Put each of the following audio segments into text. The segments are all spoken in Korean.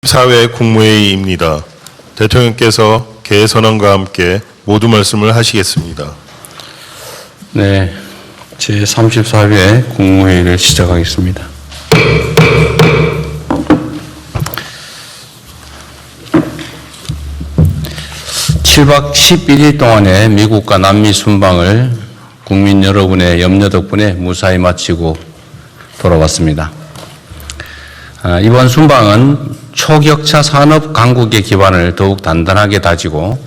사회 국무회의입니다. 대통령께서 개선안과 함께 모두 말씀을 하시겠습니다. 네, 제34회 국무회의를 시작하겠습니다. (7박 11일) 동안의 미국과 남미 순방을 국민 여러분의 염려 덕분에 무사히 마치고 돌아왔습니다. 이번 순방은 초격차 산업 강국의 기반을 더욱 단단하게 다지고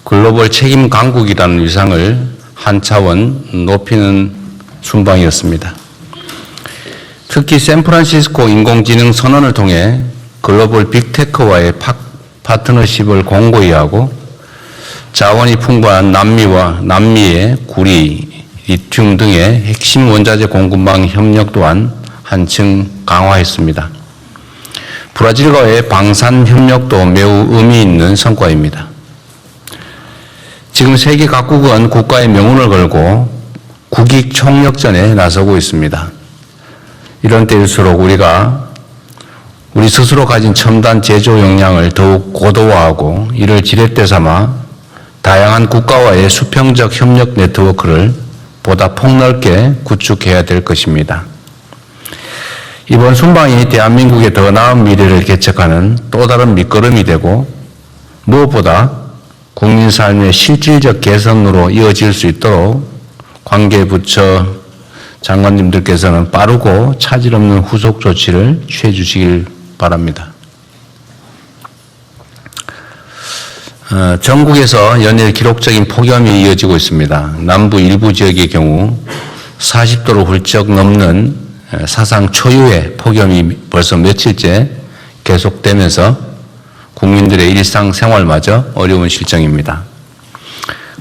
글로벌 책임 강국이라는 위상을 한 차원 높이는 순방이었습니다. 특히 샌프란시스코 인공지능 선언을 통해 글로벌 빅테크와의 파트너십을 공고히 하고 자원이 풍부한 남미의 구리, 리튬 등의 핵심 원자재 공급망 협력 또한 한층 강화했습니다. 브라질과의 방산 협력도 매우 의미 있는 성과입니다. 지금 세계 각국은 국가의 명운을 걸고 국익 총력전에 나서고 있습니다. 이런 때일수록 우리 스스로 가진 첨단 제조 역량을 더욱 고도화하고 이를 지렛대 삼아 다양한 국가와의 수평적 협력 네트워크를 보다 폭넓게 구축해야 될 것입니다. 이번 순방이 대한민국의 더 나은 미래를 개척하는 또 다른 밑거름이 되고 무엇보다 국민 삶의 실질적 개선으로 이어질 수 있도록 관계부처 장관님들께서는 빠르고 차질 없는 후속 조치를 취해 주시길 바랍니다. 전국에서 연일 기록적인 폭염이 이어지고 있습니다. 남부 일부 지역의 경우 40도를 훌쩍 넘는 사상 초유의 폭염이 벌써 며칠째 계속되면서 국민들의 일상생활마저 어려운 실정입니다.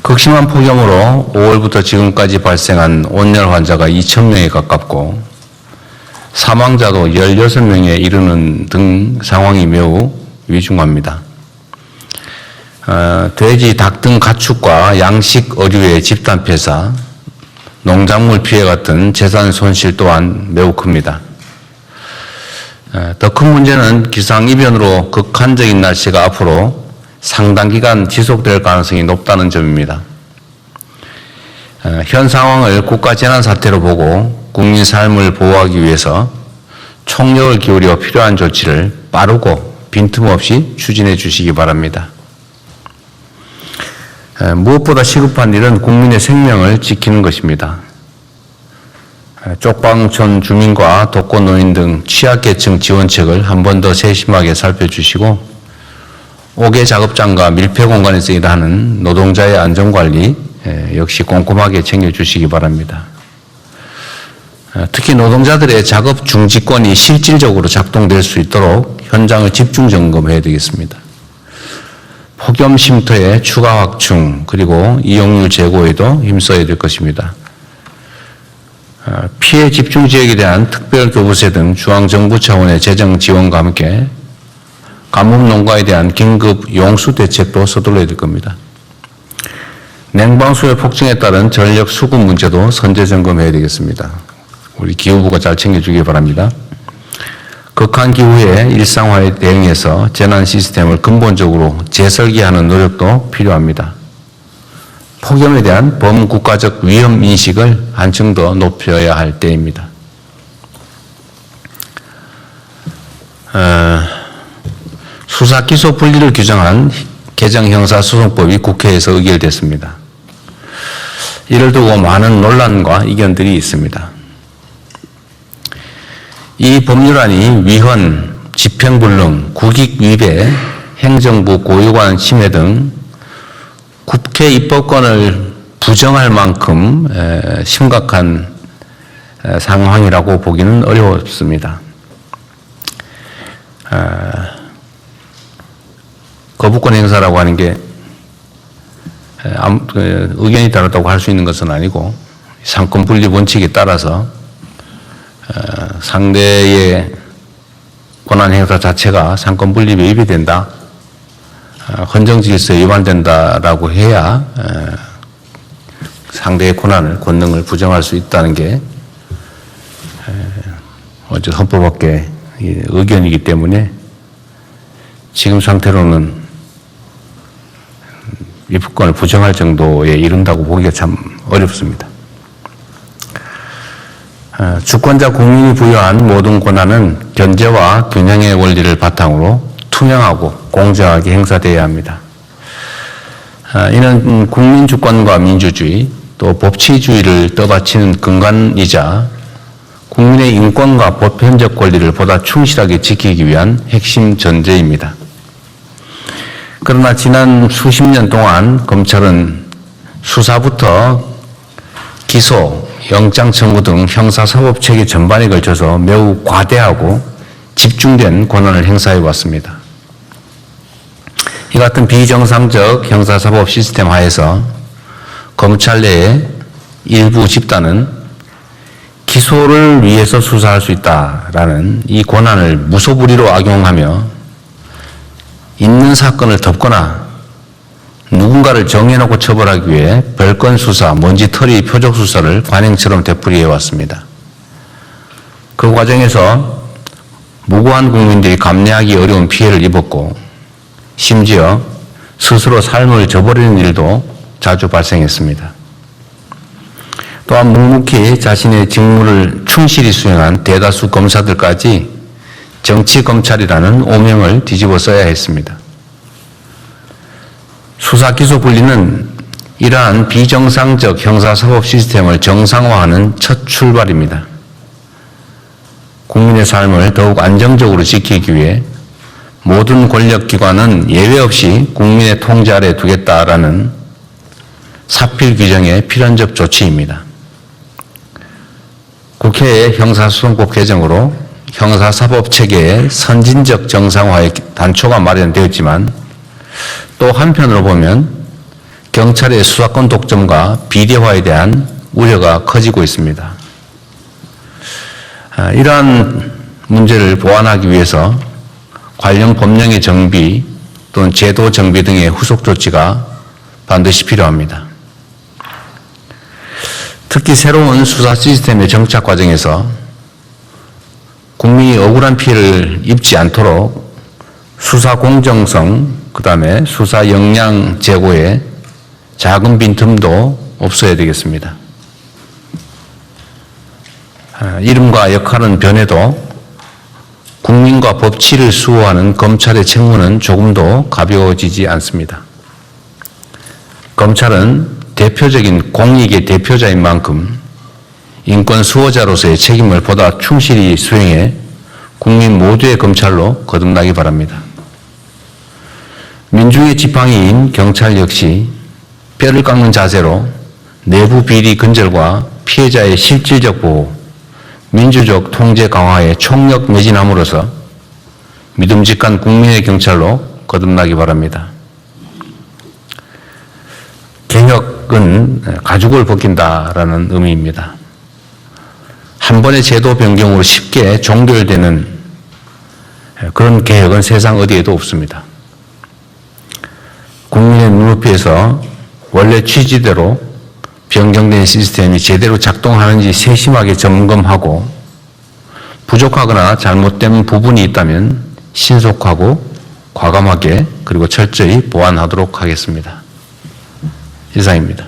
극심한 폭염으로 5월부터 지금까지 발생한 온열 환자가 2,000명에 가깝고 사망자도 16명에 이르는 등 상황이 매우 위중합니다. 돼지, 닭 등 가축과 양식 어류의 집단 폐사, 농작물 피해 같은 재산 손실 또한 매우 큽니다. 더 큰 문제는 기상이변으로 극한적인 날씨가 앞으로 상당 기간 지속될 가능성이 높다는 점입니다. 현 상황을 국가 재난 사태로 보고 국민 삶을 보호하기 위해서 총력을 기울여 필요한 조치를 빠르고 빈틈없이 추진해 주시기 바랍니다. 무엇보다 시급한 일은 국민의 생명을 지키는 것입니다. 쪽방촌 주민과 독거노인 등 취약계층 지원책을 한 번 더 세심하게 살펴주시고 옥외 작업장과 밀폐 공간에서 일하는 노동자의 안전관리 역시 꼼꼼하게 챙겨주시기 바랍니다. 특히 노동자들의 작업 중지권이 실질적으로 작동될 수 있도록 현장을 집중 점검해야 되겠습니다. 폭염 쉼터의 추가 확충 그리고 이용률 제고에도 힘써야 될 것입니다. 피해 집중 지역에 대한 특별교부세 등 중앙정부 차원의 재정 지원과 함께 가뭄 농가에 대한 긴급 용수 대책도 서둘러야 될 겁니다. 냉방수요 폭증에 따른 전력 수급 문제도 선제 점검해야 되겠습니다. 우리 기후부가 잘 챙겨주기 바랍니다. 극한 기후의 일상화에 대응해서 재난 시스템을 근본적으로 재설계하는 노력도 필요합니다. 폭염에 대한 범국가적 위험 인식을 한층 더 높여야 할 때입니다. 수사 기소 분리를 규정한 개정 형사소송법이 국회에서 의결됐습니다. 이를 두고 많은 논란과 의견들이 있습니다. 이 법률안이 위헌, 집행불능, 국익위배, 행정부 고유관 침해 등 국회 입법권을 부정할 만큼 심각한 상황이라고 보기는 어렵습니다. 거부권 행사라고 하는 게 의견이 다르다고 할 수 있는 것은 아니고 상권 분리 원칙에 따라서 상대의 권한 행사 자체가 상권 분립에 위배이 된다, 헌정 질서에 위반된다라고 해야 상대의 권능을 부정할 수 있다는 게 어제 헌법학계 의견이기 때문에 지금 상태로는 입국권을 부정할 정도에 이른다고 보기가 참 어렵습니다. 주권자 국민이 부여한 모든 권한은 견제와 균형의 원리를 바탕으로 투명하고 공정하게 행사되어야 합니다. 이는 국민 주권과 민주주의 또 법치주의를 떠받치는 근간이자 국민의 인권과 보편적 권리를 보다 충실하게 지키기 위한 핵심 전제입니다. 그러나 지난 수십 년 동안 검찰은 수사부터 기소, 영장 청구 등 형사사법체계 전반에 걸쳐서 매우 과대하고 집중된 권한을 행사해 왔습니다. 이 같은 비정상적 형사사법 시스템 하에서 검찰 내의 일부 집단은 기소를 위해서 수사할 수 있다라는 이 권한을 무소불위로 악용하며 있는 사건을 덮거나 누군가를 정해놓고 처벌하기 위해 별건 수사, 먼지털이 표적 수사를 관행처럼 되풀이해 왔습니다. 그 과정에서 무고한 국민들이 감내하기 어려운 피해를 입었고 심지어 스스로 삶을 저버리는 일도 자주 발생했습니다. 또한 묵묵히 자신의 직무를 충실히 수행한 대다수 검사들까지 정치검찰이라는 오명을 뒤집어 써야 했습니다. 수사기소 분리는 이러한 비정상적 형사사법 시스템을 정상화하는 첫 출발입니다. 국민의 삶을 더욱 안정적으로 지키기 위해 모든 권력기관은 예외 없이 국민의 통제 아래 두겠다라는 사필 규정의 필연적 조치입니다. 국회의 형사소송법 개정으로 형사사법체계의 선진적 정상화의 단초가 마련되었지만 또 한편으로 보면 경찰의 수사권 독점과 비대화에 대한 우려가 커지고 있습니다. 이러한 문제를 보완하기 위해서 관련 법령의 정비 또는 제도 정비 등의 후속 조치가 반드시 필요합니다. 특히 새로운 수사 시스템의 정착 과정에서 국민이 억울한 피해를 입지 않도록 수사 공정성, 그 다음에 수사 역량 제고에 작은 빈틈도 없어야 되겠습니다. 이름과 역할은 변해도 국민과 법치를 수호하는 검찰의 책무는 조금도 가벼워지지 않습니다. 검찰은 대표적인 공익의 대표자인 만큼 인권 수호자로서의 책임을 보다 충실히 수행해 국민 모두의 검찰로 거듭나기 바랍니다. 민중의 지팡이인 경찰 역시 뼈를 깎는 자세로 내부 비리 근절과 피해자의 실질적 보호, 민주적 통제 강화에 총력 매진함으로써 믿음직한 국민의 경찰로 거듭나기 바랍니다. 개혁은 가죽을 벗긴다라는 의미입니다. 한 번의 제도 변경으로 쉽게 종결되는 그런 개혁은 세상 어디에도 없습니다. 국민의 눈높이에서 원래 취지대로 변경된 시스템이 제대로 작동하는지 세심하게 점검하고 부족하거나 잘못된 부분이 있다면 신속하고 과감하게 그리고 철저히 보완하도록 하겠습니다. 이상입니다.